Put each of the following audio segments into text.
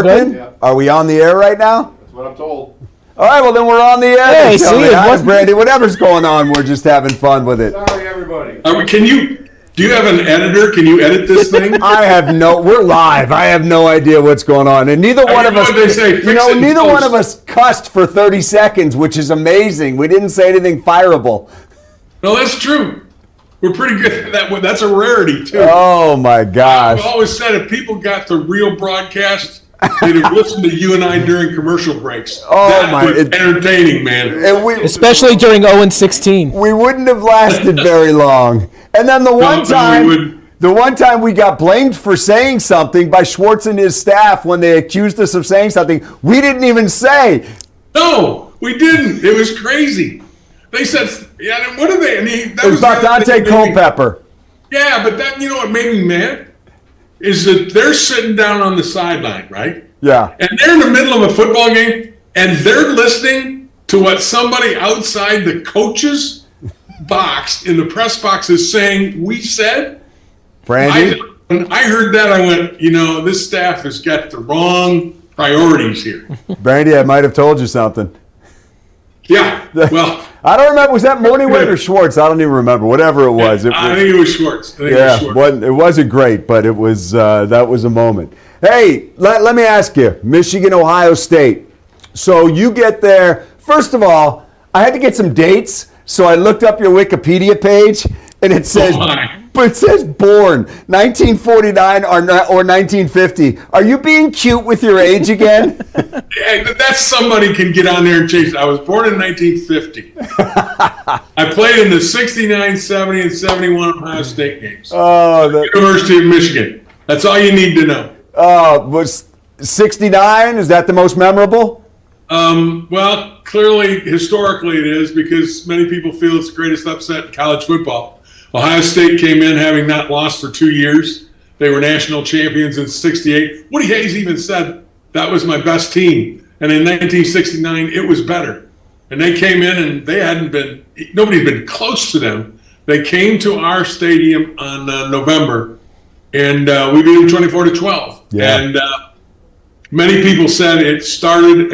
working? Yeah. Are we on the air right now? That's what I'm told. All right, well, then we're on the air. Hey, Tell see, me, it hi, wasn't- Brandy. Whatever's going on, we're just having fun with it. Sorry, everybody. Do you have an editor? Can you edit this thing? We're live. I have no idea what's going on. And neither one of us, They say, fix it in neither post. one of us cussed for 30 seconds, which is amazing. We didn't say anything fireable. No, that's true. We're pretty good at that. That's a rarity, too. Oh, my gosh. I've always said if people got the real broadcast, they'd have listened to you and I during commercial breaks. Oh, that my- was entertaining, man. And we, Especially during 0-16. we wouldn't have lasted very long. And then the one time we got blamed for saying something by Schwartz and his staff when they accused us of saying something we didn't even say. No, we didn't. It was crazy. They said, yeah, and what are they? And that It was about the other Dante thing that made me- Culpepper. Yeah, but you know what made me mad? Is that they're sitting down on the sideline, right? Yeah. And they're in the middle of a football game, and they're listening to what somebody outside the coach's box, in the press box, is saying, we said? Brandy? When I heard that, I went, this staff has got the wrong priorities here. Brandy, I might have told you something. Yeah, well, I don't remember. Was that Morningway or Schwartz? I don't even remember. Whatever it was. I think it was Schwartz. It wasn't great, but it was. That was a moment. Hey, let me ask you, Michigan, Ohio State. So you get there. First of all, I had to get some dates, so I looked up your Wikipedia page, and it says, but it says born 1949 or 1950. Are you being cute with your age again? Yeah, that's somebody can get on there and change it. I was born in 1950. I played in the 69, 70, and 71 Ohio State games. University of Michigan. That's all you need to know. Was 69? Is that the most memorable? Well, clearly, historically, it is because many people feel it's the greatest upset in college football. Ohio State came in having not lost for 2 years. They were national champions in '68. Woody Hayes even said that was my best team. And in 1969, it was better. And they came in and nobody's been close to them. They came to our stadium on November, and we beat them 24-12. Yeah. And many people said it started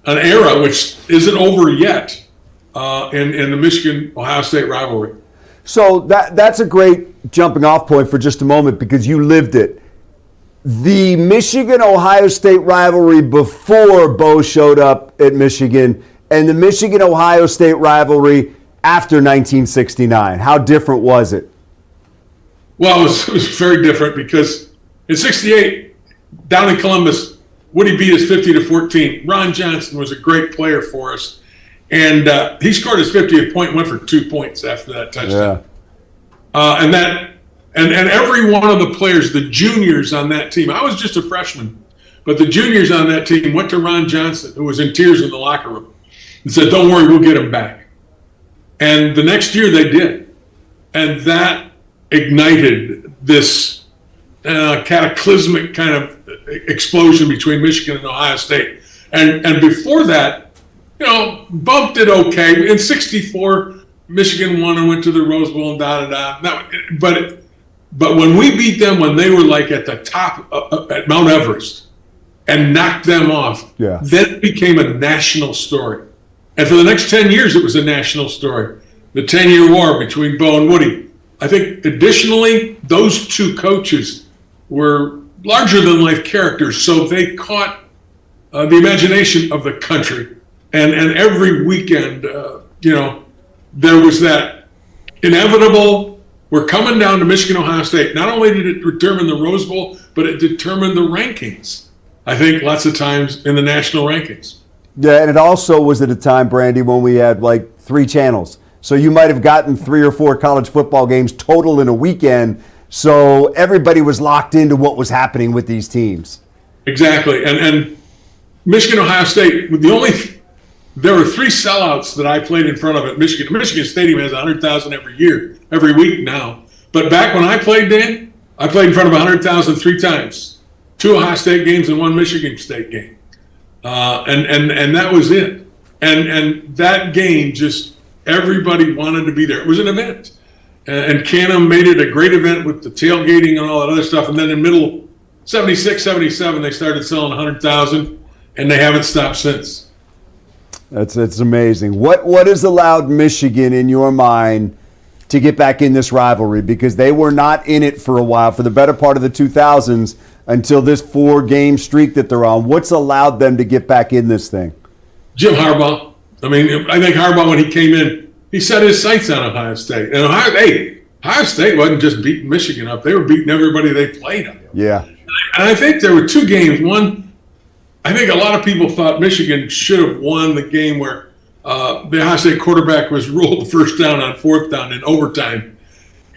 an era which isn't over yet in the Michigan-Ohio State rivalry. So that's a great jumping off point for just a moment because you lived it. The Michigan-Ohio State rivalry before Bo showed up at Michigan and the Michigan-Ohio State rivalry after 1969. How different was it? Well, it was very different because in '68, down in Columbus, Woody beat us 50-14. Ron Johnson was a great player for us. And he scored his 50th point, went for 2 points after that touchdown. Yeah. And every one of the players, the juniors on that team, I was just a freshman, but the juniors on that team went to Ron Johnson, who was in tears in the locker room, and said, "Don't worry, we'll get him back." And the next year they did. And that ignited this cataclysmic kind of explosion between Michigan and Ohio State. And before that, Bump did okay. In '64, Michigan won and went to the Rose Bowl and da-da-da. But when we beat them, when they were like at the top at Mount Everest and knocked them off, then it became a national story. And for the next 10 years, it was a national story. The 10-year war between Bo and Woody. I think additionally, those two coaches were larger-than-life characters, so they caught the imagination of the country. And every weekend, there was that inevitable, we're coming down to Michigan, Ohio State. Not only did it determine the Rose Bowl, but it determined the rankings. I think lots of times in the national rankings. Yeah, and it also was at a time, Brandy, when we had like 3 channels. So you might have gotten 3 or 4 college football games total in a weekend. So everybody was locked into what was happening with these teams. Exactly. And Michigan, Ohio State, there were 3 sellouts that I played in front of at Michigan. Michigan Stadium has 100,000 every week now. But back when I played, Dan, I played in front of 100,000 3 times. 2 Ohio State games and 1 Michigan State game. And that was it. And that game, just everybody wanted to be there. It was an event. And Canham made it a great event with the tailgating and all that other stuff. And then in middle 76, 77, they started selling 100,000, and they haven't stopped since. It's amazing. What has allowed Michigan, in your mind, to get back in this rivalry? Because they were not in it for a while, for the better part of the 2000s, until this 4-game streak that they're on. What's allowed them to get back in this thing? Jim Harbaugh. I mean, I think Harbaugh, when he came in, he set his sights on Ohio State. And Ohio State wasn't just beating Michigan up. They were beating everybody they played up. Yeah. And I think there were 2 games. One, I think a lot of people thought Michigan should have won the game where the Ohio State quarterback was ruled first down on 4th down in overtime.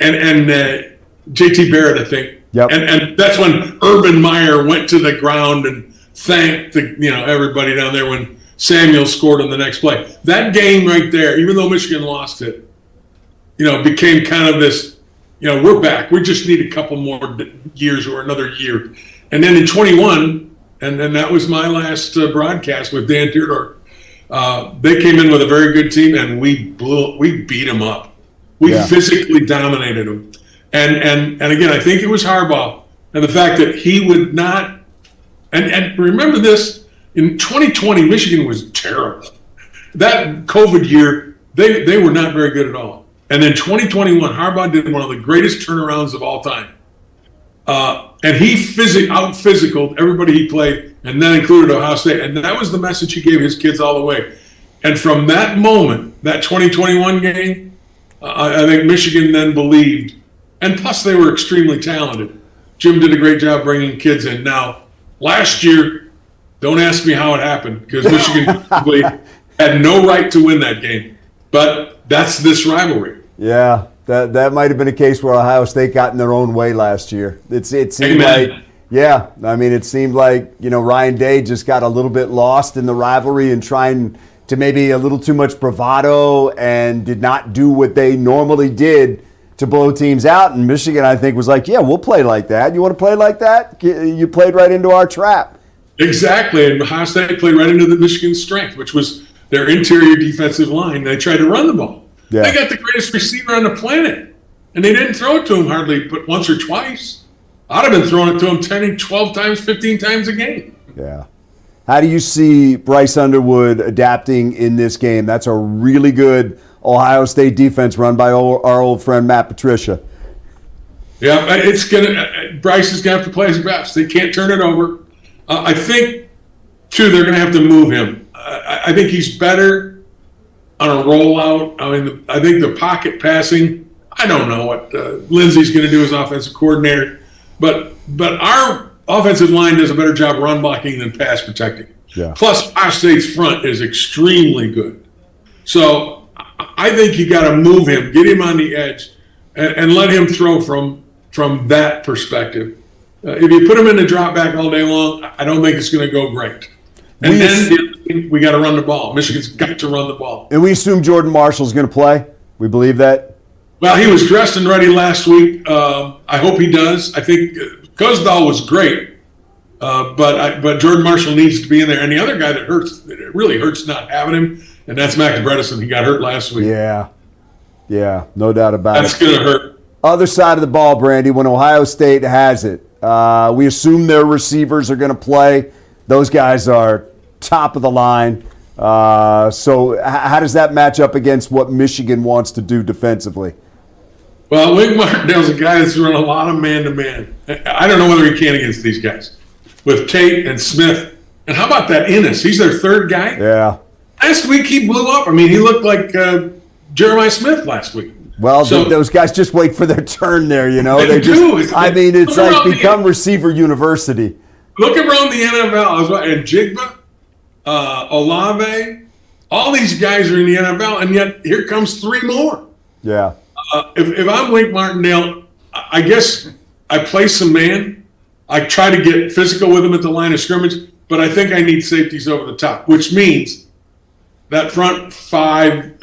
And J.T. Barrett, I think. Yep. And that's when Urban Meyer went to the ground and thanked everybody down there when Samuel scored on the next play. That game right there, even though Michigan lost it, became kind of this, we're back. We just need a couple more years or another year. And then in 21, and then that was my last broadcast with Dan Theodore, they came in with a very good team, and we beat them up. We physically dominated them. And again, I think it was Harbaugh and the fact that he would not. And remember this: in 2020, Michigan was terrible. That COVID year, they were not very good at all. And then 2021, Harbaugh did one of the greatest turnarounds of all time. And he out-physicaled everybody he played, and that included Ohio State. And that was the message he gave his kids all the way. And from that moment, that 2021 game, I think Michigan then believed. And plus, they were extremely talented. Jim did a great job bringing kids in. Now, last year, don't ask me how it happened, because Michigan had no right to win that game. But that's this rivalry. Yeah, that might have been a case where Ohio State got in their own way last year. It seemed it seemed like Ryan Day just got a little bit lost in the rivalry and trying to maybe a little too much bravado and did not do what they normally did to blow teams out. And Michigan, I think, was like, yeah, we'll play like that. You want to play like that? You played right into our trap. Exactly. And Ohio State played right into the Michigan strength, which was their interior defensive line. They tried to run the ball. Yeah. They got the greatest receiver on the planet, and they didn't throw it to him hardly but once or twice. I'd have been throwing it to him 10, 12 times, 15 times a game. Yeah. How do you see Bryce Underwood adapting in this game? That's a really good Ohio State defense run by our old friend Matt Patricia. Yeah, Bryce is going to have to play his best. They can't turn it over. I think, too, they're going to have to move him. I think he's better on a rollout. I mean, I think the pocket passing, I don't know what Lindsey's going to do as offensive coordinator, but our offensive line does a better job run blocking than pass protecting. Yeah. Plus, Ohio State's front is extremely good. So I think you got to move him, get him on the edge, and let him throw from that perspective. If you put him in the drop back all day long, I don't think it's going to go great. And then we got to run the ball. Michigan's got to run the ball. And we assume Jordan Marshall's going to play? We believe that? Well, he was dressed and ready last week. I hope he does. I think Gosdahl was great, but Jordan Marshall needs to be in there. And the other guy that really hurts not having him, and that's Max Bredesen. He got hurt last week. Yeah, no doubt about That's going to hurt. Other side of the ball, Brandy, when Ohio State has it, we assume their receivers are going to play. Those guys are top of the line. So how does that match up against what Michigan wants to do defensively? Well, Wink Martindale's a guy that's run a lot of man-to-man. I don't know whether he can against these guys. With Tate and Smith. And how about that Innes? He's their third guy. Yeah. Last week he blew up. I mean, he looked like Jeremiah Smith last week. Well, those guys just wait for their turn there, you know. They do. It's like become receiver university. Look around the NFL. And Jigba, Olave, all these guys are in the NFL, and yet here comes three more. Yeah. If I'm Wink Martindale, I guess I play some man. I try to get physical with him at the line of scrimmage, but I think I need safeties over the top, which means that front five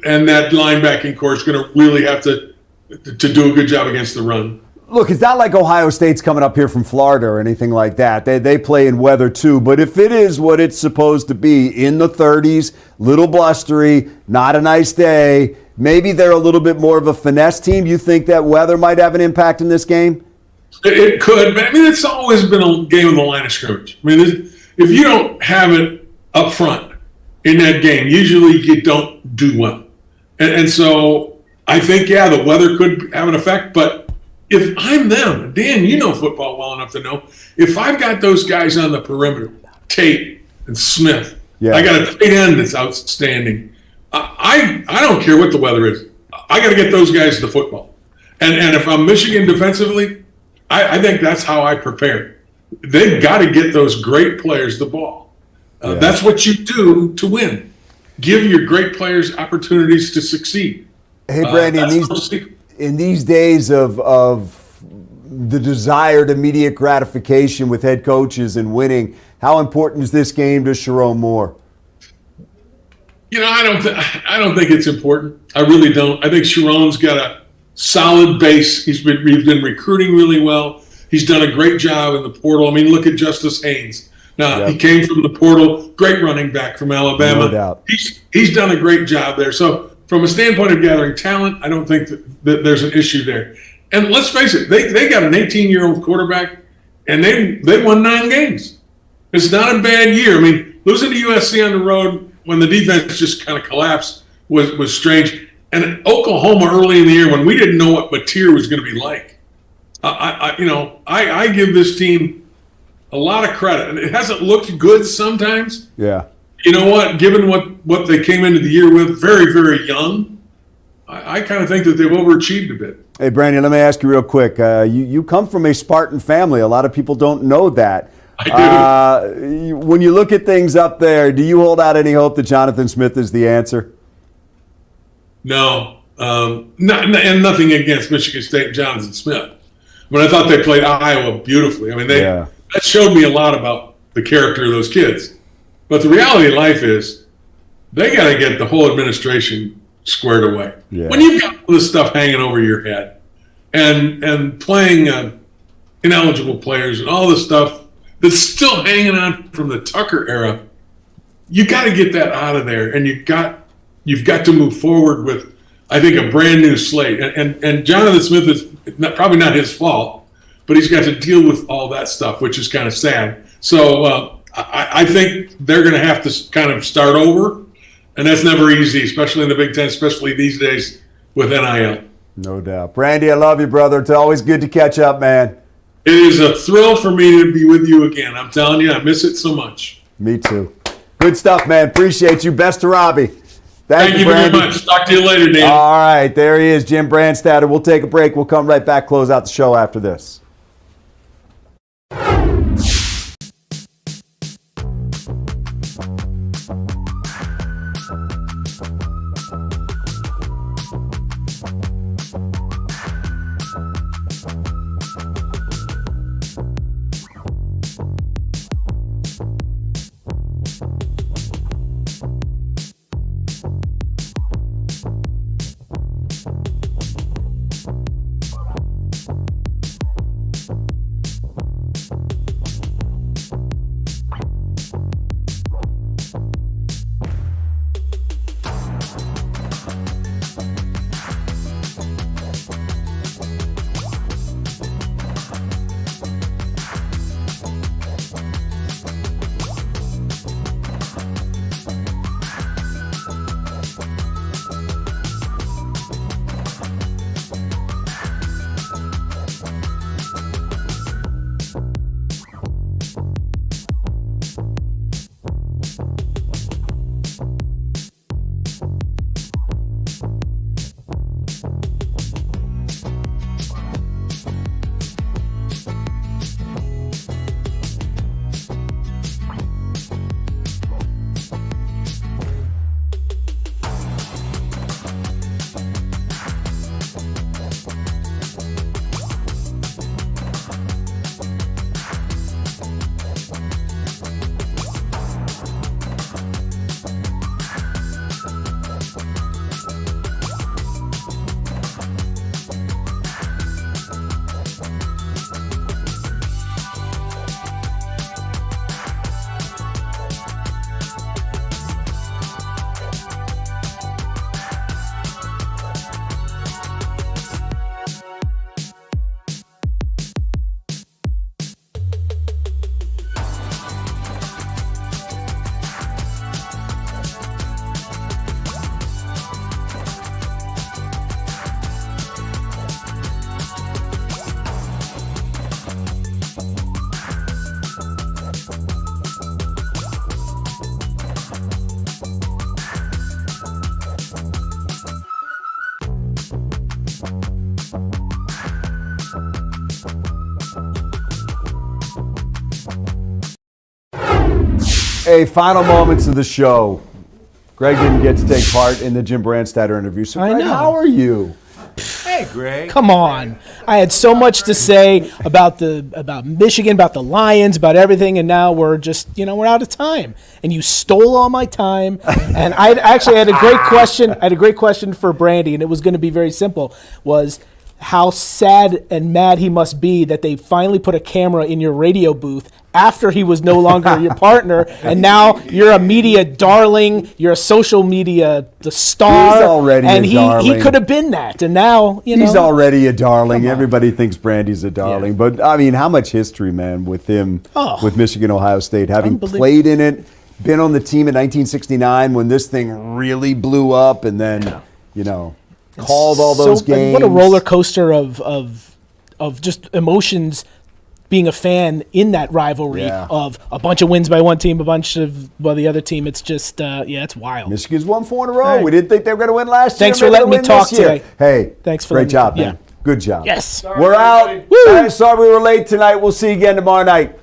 and that linebacking core is going to really have to do a good job against the run. Look, it's not like Ohio State's coming up here from Florida or anything like that. They play in weather too. But if it is what it's supposed to be, in the 30s, little blustery, not a nice day, maybe they're a little bit more of a finesse team. You think that weather might have an impact in this game? It could, but I mean, it's always been a game of the line of scrimmage. I mean, if you don't have it up front in that game, usually you don't do well. And so I think, yeah, the weather could have an effect, but if I'm them, Dan, you know football well enough to know, if I've got those guys on the perimeter, Tate and Smith, I got a tight end that's outstanding. I don't care what the weather is. I got to get those guys the football. And if I'm Michigan defensively, I think that's how I prepare. They've got to get those great players the ball. That's what you do to win. Give your great players opportunities to succeed. Hey, Brandy, in these days of the desire to immediate gratification with head coaches and winning, how important is this game to Sharon Moore? You know, I don't think it's important. I really don't. I think Sharon's got a solid base. He's been recruiting really well. He's done a great job in the portal. I mean, look at Justice Haynes. Now, he came from the portal, great running back from Alabama. No doubt. He's done a great job there. So from a standpoint of gathering talent, I don't think that there's an issue there. And let's face it, they got an 18-year-old quarterback, and they won 9 games. It's not a bad year. I mean, losing to USC on the road when the defense just kind of collapsed was strange. And Oklahoma early in the year when we didn't know what Mateer was going to be like. I give this team a lot of credit. And it hasn't looked good sometimes. Yeah. You know what? Given what they came into the year with, very, very young, I kind of think that they've overachieved a bit. Hey, Brandon, let me ask you real quick. You come from a Spartan family. A lot of people don't know that. I do. When you look at things up there, do you hold out any hope that Jonathan Smith is the answer? No. And nothing against Michigan State and Jonathan Smith. But I thought they played Iowa beautifully. I mean, that showed me a lot about the character of those kids. But the reality of life is they got to get the whole administration squared away. Yeah. When you've got all this stuff hanging over your head and playing ineligible players and all this stuff that's still hanging on from the Tucker era, you got to get that out of there, and you've got to move forward with, I think, a brand new slate. And Jonathan Smith is probably not his fault, but he's got to deal with all that stuff, which is kind of sad. So I think they're going to have to kind of start over, and that's never easy, especially in the Big Ten, especially these days with NIL. No doubt. Brandy, I love you, brother. It's always good to catch up, man. It is a thrill for me to be with you again. I'm telling you, I miss it so much. Me too. Good stuff, man. Appreciate you. Best to Robbie. Thank you very much. Talk to you later, Dan. All right. There he is, Jim Brandstatter. We'll take a break. We'll come right back, close out the show after this. Hey, final moments of the show. Greg didn't get to take part in the Jim Brandstatter interview. So, Greg, how are you? Hey, Greg. Come on. I had so much to say about Michigan, about the Lions, about everything, and now we're just, we're out of time. And you stole all my time. And I actually had a great question. I had a great question for Brandy, and it was going to be very simple, was how sad and mad he must be that they finally put a camera in your radio booth after he was no longer your partner, and now you're a media darling, you're a social media the star. He's already and a darling. he could have been that, and now, He's already a darling. Everybody thinks Brandy's a darling. Yeah. But, I mean, how much history, man, with him, with Michigan, Ohio State, having played in it, been on the team in 1969 when this thing really blew up, and then, called all those games. What a roller coaster of just emotions being a fan in that rivalry of a bunch of wins by one team, a bunch by the other team. It's just, it's wild. Michigan's won 4 in a row. Right. We didn't think they were going to win last year. Thanks for letting me talk today. Hey, thanks for great job, man. Good job. Yes. We're out. Sorry we were late tonight. We'll see you again tomorrow night.